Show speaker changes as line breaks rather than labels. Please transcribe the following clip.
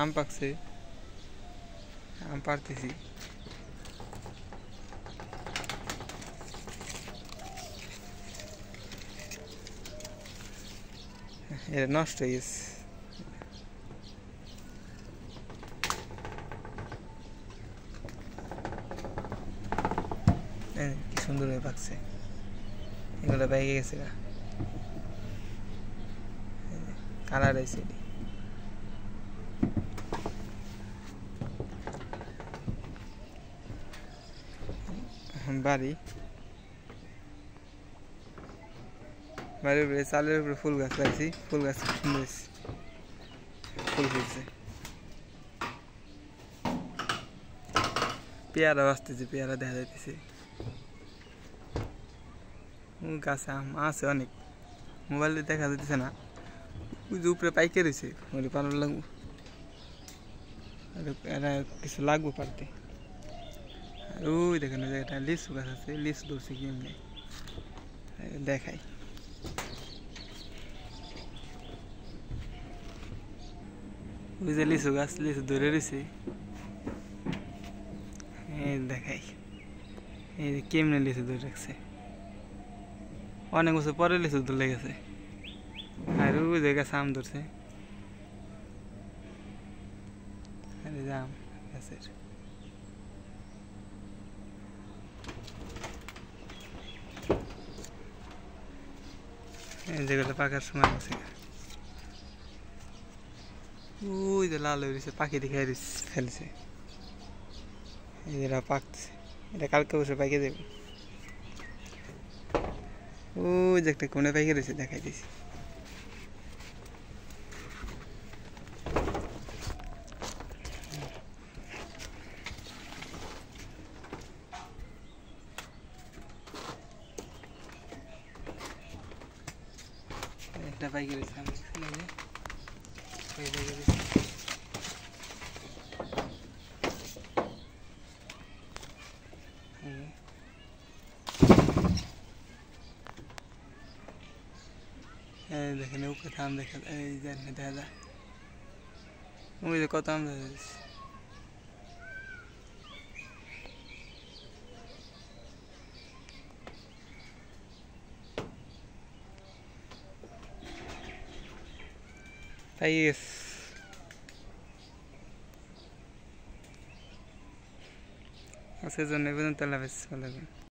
আম পাকছে, আম পারতেছি। এটা নষ্ট হয়ে গেছে। কি সুন্দর হয়ে পাকছে, এগুলো পেকে গেছে গা, কালার হয়েছে। বাড়ির উপরে চালের উপরে ফুল গাছ লাগছি, ফুল গাছ সুন্দর হয়েছে, ফুল ফুলছে। পেয়ারা আসতেছে, পেয়ারা দেখা যাইতেছে। গাছে আম আছে অনেক, মোবাইলে দেখা যাইতেছে না। ওই যে উপরে পাইকে রয়েছে, ওই পালার লাগবো, এটা কিছু লাগবো পারতে। আর ওই দেখেন ওই জায়গাটা লিচু গাছ আছে, লিচু ধরছে কি এমনি দেখাই। ওই যে লিচু গাছ, লিচু ধরে রয়েছে, দেখাই। এই যে কেমনে লিচু ধরে রাখছে, অনেক বছর পরে লিচু ধরে গেছে। আর ওই জায়গায় আম ধরছে, আম গাছের। যেগুলো পাকার সময় আছে, ওই যে লাল হয়ে গেছে, পাখি দেখে ফেলছে। এরা পাকছে, এটা কালকে বসে পাইকে দেবে। ওই যে একটা কোনে পাইকে রয়েছে, দেখাই দিয়েছি। একটা পাইকে রয়েছে, দেখেন উপরে আম দেখা যায়, এই যে দেখা যায়, ওই যে কত আম দেখা যাচ্ছে। পাই গেছে, সেজন্য পর্যন্ত লাভ ভালো।